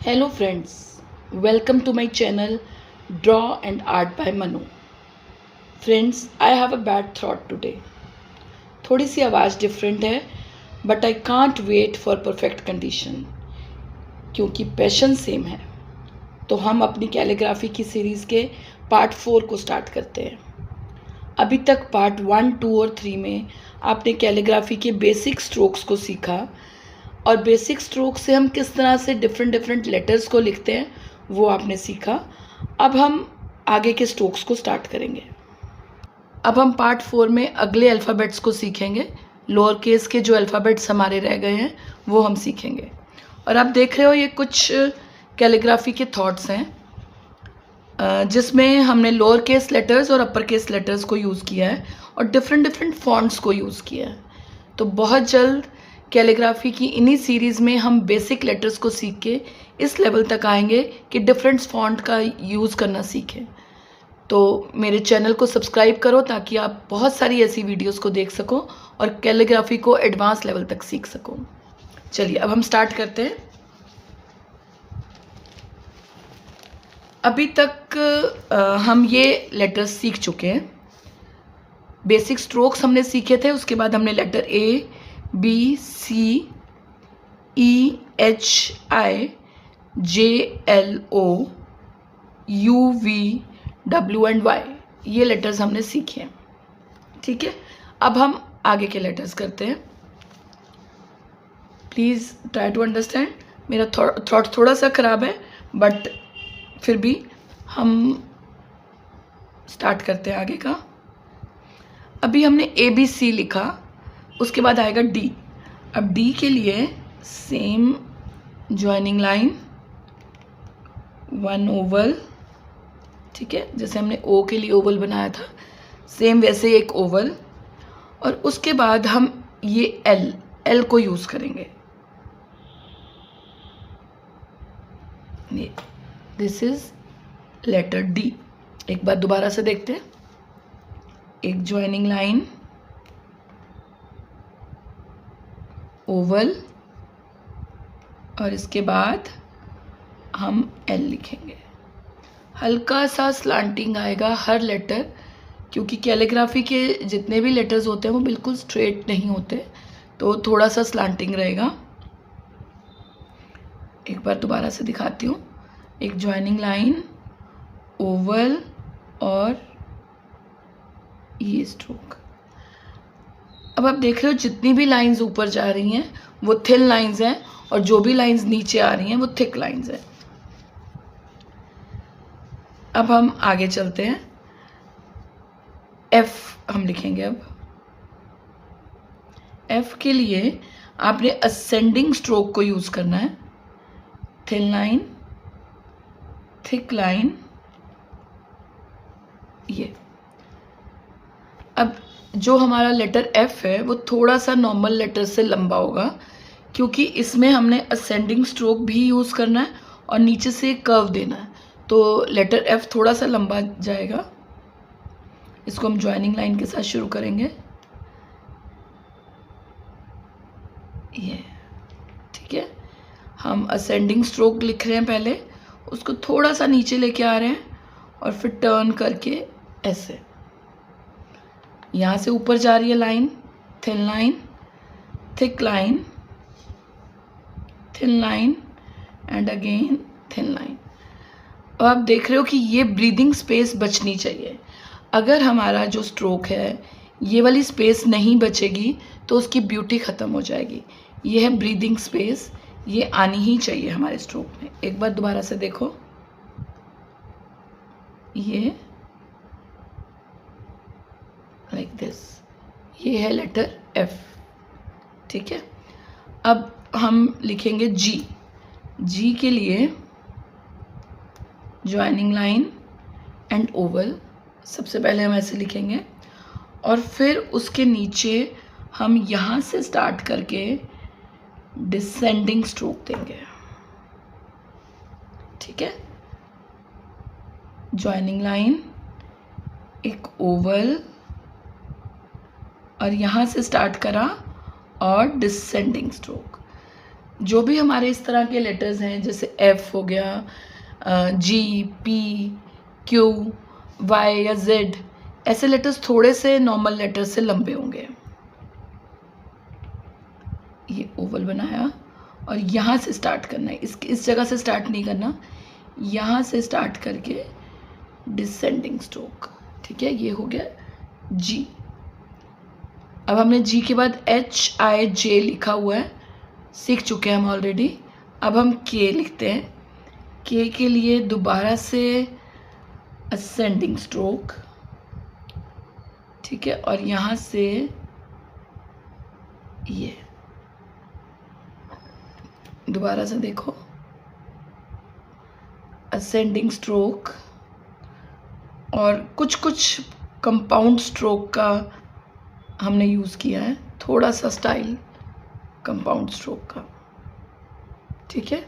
Hello friends, welcome to my channel Draw and Art by Manu. Friends, I have a bad thought today. थोड़ी सी आवाज़ different है but I can't wait for perfect condition क्योंकि passion same है। तो हम अपनी calligraphy की series के पार्ट 4 को स्टार्ट करते हैं। अभी तक पार्ट 1, 2 और 3 में आपने कैलीग्राफी के बेसिक स्ट्रोक्स को सीखा और बेसिक स्ट्रोक से हम किस तरह से डिफरेंट लेटर्स को लिखते हैं वो आपने सीखा। अब हम आगे के स्ट्रोक्स को स्टार्ट करेंगे। अब हम पार्ट 4 में अगले अल्फ़ाबेट्स को सीखेंगे। लोअर केस के जो अल्फ़ाबेट्स हमारे रह गए हैं वो हम सीखेंगे। और आप देख रहे हो ये कुछ कैलीग्राफी के थॉट्स हैं जिसमें हमने लोअर केस लेटर्स और अपर केस लेटर्स को यूज़ किया है और डिफरेंट फॉन्ट्स को यूज़ किया है। तो बहुत जल्द कैलीग्राफी की इन्हीं सीरीज़ में हम बेसिक लेटर्स को सीख के इस लेवल तक आएंगे कि डिफरेंट फॉन्ट का यूज़ करना सीखें। तो मेरे चैनल को सब्सक्राइब करो ताकि आप बहुत सारी ऐसी वीडियोस को देख सको और कैलीग्राफी को एडवांस लेवल तक सीख सको। चलिए अब हम स्टार्ट करते हैं। अभी तक हम ये लेटर्स सीख चुके हैं। बेसिक स्ट्रोक्स हमने सीखे थे, उसके बाद हमने letter A, B, C, E, H, I, J, L, O, U, V, W and Y ये लेटर्स हमने सीखे हैं। ठीक है, अब हम आगे के लेटर्स करते हैं। Please try to understand. मेरा थॉट थोड़ा सा ख़राब है बट फिर भी हम स्टार्ट करते हैं आगे का। अभी हमने ए बी सी लिखा, उसके बाद आएगा डी। अब डी के लिए same joining line, one Oval. ठीक है, जैसे हमने ओ के लिए ओवल बनाया था सेम वैसे एक ओवल। और उसके बाद हम ये एल को यूज़ करेंगे। This is letter D. एक बार दोबारा से देखते हैं। एक ज्वाइनिंग लाइन, ओवल और इसके बाद हम एल लिखेंगे। हल्का सा स्लांटिंग आएगा हर लेटर, क्योंकि कैलीग्राफी के जितने भी लेटर्स होते हैं वो बिल्कुल स्ट्रेट नहीं होते, तो थोड़ा सा स्लांटिंग रहेगा। एक बार दोबारा से दिखाती हूँ। एक ज्वाइनिंग लाइन, ओवल और ये स्ट्रोक। अब आप देख रहे हो जितनी भी लाइंस ऊपर जा रही हैं वो थिन लाइंस हैं और जो भी लाइंस नीचे आ रही हैं वो थिक लाइंस हैं। अब हम आगे चलते हैं। एफ हम लिखेंगे। अब एफ के लिए आपने असेंडिंग स्ट्रोक को यूज़ करना है। थिन लाइन, थिक लाइन, ये। अब जो हमारा लेटर एफ है वो थोड़ा सा नॉर्मल लेटर से लंबा होगा, क्योंकि इसमें हमने असेंडिंग स्ट्रोक भी यूज़ करना है और नीचे से कर्व देना है, तो लेटर एफ थोड़ा सा लंबा जाएगा। इसको हम ज्वाइनिंग लाइन के साथ शुरू करेंगे, ये। ठीक है, हम असेंडिंग स्ट्रोक लिख रहे हैं पहले, उसको थोड़ा सा नीचे लेके आ रहे हैं और फिर टर्न करके ऐसे यहाँ से ऊपर जा रही है line, thin line, thick line, thin line and again thin line. अब आप देख रहे हो कि ये ब्रीदिंग स्पेस बचनी चाहिए। अगर हमारा जो स्ट्रोक है ये वाली स्पेस नहीं बचेगी तो उसकी ब्यूटी ख़त्म हो जाएगी। ये है ब्रीदिंग स्पेस, ये आनी ही चाहिए हमारे स्ट्रोक में। एक बार दोबारा से देखो, ये लाइक दिस, ये है लेटर एफ। ठीक है, अब हम लिखेंगे जी। जी के लिए ज्वाइनिंग लाइन एंड ओवल। सबसे पहले हम ऐसे लिखेंगे और फिर उसके नीचे हम यहाँ से स्टार्ट करके डिसेंडिंग स्ट्रोक देंगे। ठीक है, ज्वाइनिंग लाइन, एक ओवल और यहाँ से स्टार्ट करा और डिसेंडिंग स्ट्रोक। जो भी हमारे इस तरह के लेटर्स हैं, जैसे एफ हो गया, जी, पी, क्यू, वाई या जेड, ऐसे लेटर्स थोड़े से नॉर्मल लेटर्स से लंबे होंगे। ये ओवल बनाया और यहाँ से स्टार्ट करना है, इस जगह से स्टार्ट नहीं करना, यहाँ से स्टार्ट करके डिसेंडिंग स्ट्रोक। ठीक है, ये हो गया जी। अब हमने जी के बाद एच आई जे लिखा हुआ है, सीख चुके हैं हम ऑलरेडी। अब हम के लिखते हैं। के के लिए दोबारा से असेंडिंग स्ट्रोक। ठीक है, और यहाँ से ये दोबारा से देखो, असेंडिंग स्ट्रोक, और कुछ कुछ कंपाउंड स्ट्रोक का हमने यूज़ किया है, थोड़ा सा स्टाइल कंपाउंड स्ट्रोक का। ठीक है,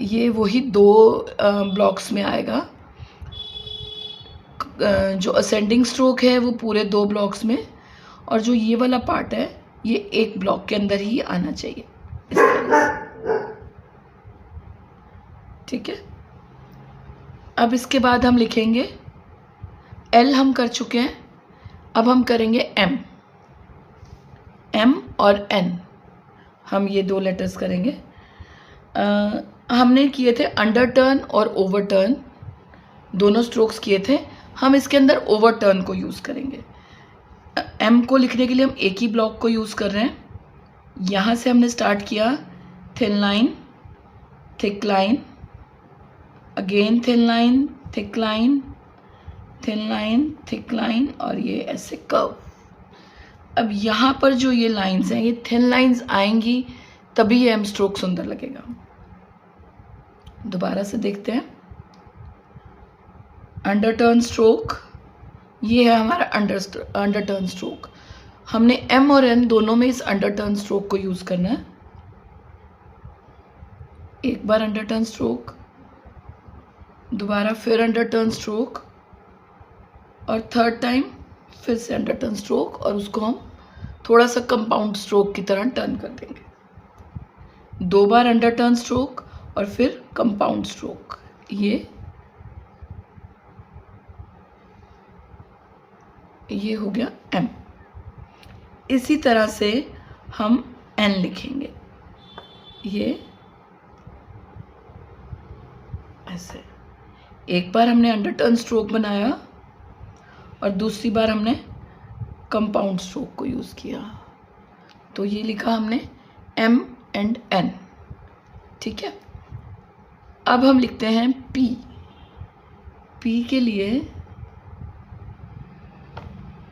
ये वही दो ब्लॉक्स में आएगा। जो असेंडिंग स्ट्रोक है वो पूरे 2 ब्लॉक्स में, और जो ये वाला पार्ट है ये एक ब्लॉक के अंदर ही आना चाहिए, इस तरह से। ठीक है, अब इसके बाद हम लिखेंगे एल, हम कर चुके हैं। अब हम करेंगे एम। एम और एन, हम ये 2 लेटर्स करेंगे। हमने किए थे अंडर टर्न और ओवर टर्न, दोनों स्ट्रोक्स किए थे। हम इसके अंदर ओवर टर्न को यूज़ करेंगे। एम को लिखने के लिए हम एक ही ब्लॉक को यूज़ कर रहे हैं। यहाँ से हमने स्टार्ट किया, thin line, thick line, again thin line, thick line, thin line, thick line, और ये ऐसे कर्व। अब यहाँ पर जो ये लाइंस हैं, ये थिन लाइंस आएंगी तभी ये एम स्ट्रोक सुंदर लगेगा। दोबारा से देखते हैं। अंडर टर्न स्ट्रोक, ये है हमारा अंडर टर्न स्ट्रोक। हमने एम और एन दोनों में इस अंडर टर्न स्ट्रोक को यूज़ करना है। एक बार अंडर टर्न स्ट्रोक, दोबारा फिर अंडर टर्न स्ट्रोक, और थर्ड टाइम फिर से अंडर टर्न स्ट्रोक, और उसको हम थोड़ा सा कंपाउंड स्ट्रोक की तरह टर्न कर देंगे। 2 बार अंडर टर्न स्ट्रोक और फिर कंपाउंड स्ट्रोक। ये हो गया एम। इसी तरह से हम एन लिखेंगे, ये ऐसे। एक बार हमने अंडर टर्न स्ट्रोक बनाया और दूसरी बार हमने कंपाउंड स्ट्रोक को यूज़ किया, तो ये लिखा हमने एम एंड एन। ठीक है, अब हम लिखते हैं पी। पी के लिए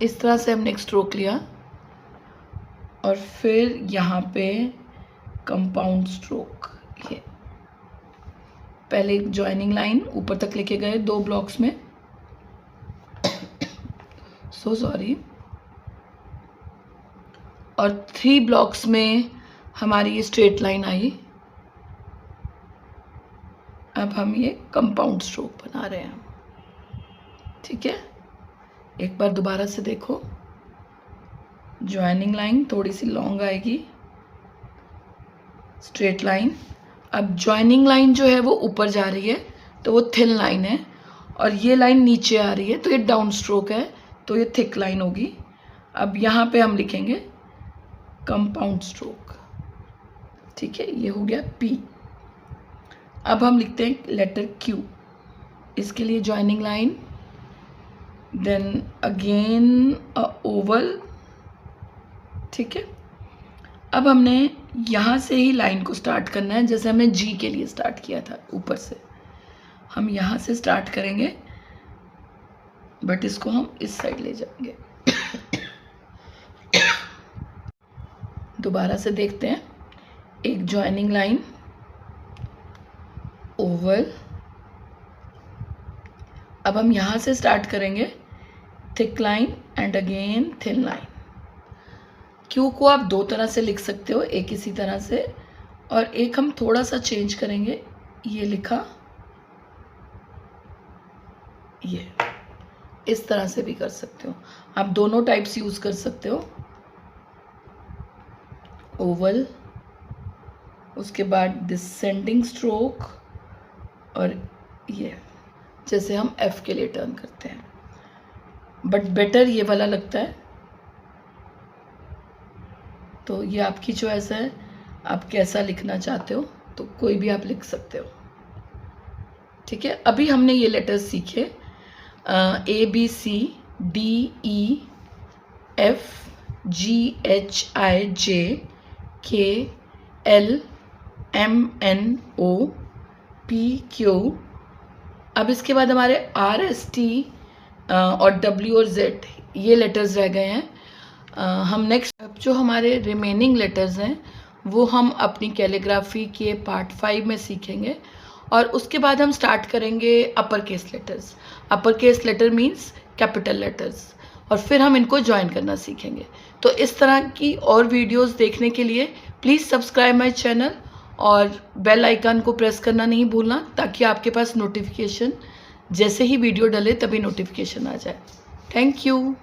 इस तरह से हमने एक स्ट्रोक लिया और फिर यहाँ पे कंपाउंड स्ट्रोक। ये पहले एक ज्वाइनिंग लाइन ऊपर तक लेके गए 2 ब्लॉक्स में, सो सॉरी, और 3 ब्लॉक्स में हमारी ये स्ट्रेट लाइन आई। अब हम ये कंपाउंड स्ट्रोक बना रहे हैं। ठीक है, एक बार दोबारा से देखो, ज्वाइनिंग लाइन थोड़ी सी लॉन्ग आएगी, स्ट्रेट लाइन। अब ज्वाइनिंग लाइन जो है वो ऊपर जा रही है तो वो थिन लाइन है, और ये लाइन नीचे आ रही है तो ये डाउन स्ट्रोक है, तो ये थिक लाइन होगी। अब यहाँ पे हम लिखेंगे कंपाउंड स्ट्रोक। ठीक है, ये हो गया पी। अब हम लिखते हैं लेटर क्यू। इसके लिए joining line, then again a oval. ठीक है, अब हमने यहाँ से ही लाइन को स्टार्ट करना है, जैसे हमने जी के लिए स्टार्ट किया था ऊपर से। हम यहाँ से स्टार्ट करेंगे, बट इसको हम इस साइड ले जाएंगे। दोबारा से देखते हैं, एक ज्वाइनिंग लाइन, ओवल। अब हम यहाँ से स्टार्ट करेंगे, thick line and again thin line. Q को आप 2 तरह से लिख सकते हो, एक इसी तरह से, और एक हम थोड़ा सा चेंज करेंगे। ये लिखा, ये इस तरह से भी कर सकते हो आप, दोनों टाइप्स यूज कर सकते हो। ओवल, उसके बाद डिसेंडिंग स्ट्रोक, और ये जैसे हम एफ के लिए टर्न करते हैं, बट बेटर ये वाला लगता है। तो ये आपकी चॉइस है, आप कैसा लिखना चाहते हो, तो कोई भी आप लिख सकते हो। ठीक है, अभी हमने ये लेटर्स सीखे, ABCDEFGHIJKLMNOPQ। अब इसके बाद हमारे RST और W और Z ये लेटर्स रह गए हैं। हम नेक्स्ट जो हमारे रिमेनिंग लेटर्स हैं वो हम अपनी कैलीग्राफी के पार्ट 5 में सीखेंगे, और उसके बाद हम स्टार्ट करेंगे upper case letters. Upper case letter means capital letters, और फिर हम इनको ज्वाइन करना सीखेंगे। तो इस तरह की और वीडियोस देखने के लिए प्लीज़ सब्सक्राइब माय चैनल और बेल आइकन को प्रेस करना नहीं भूलना, ताकि आपके पास नोटिफिकेशन जैसे ही वीडियो डले तभी नोटिफिकेशन आ जाए। Thank you.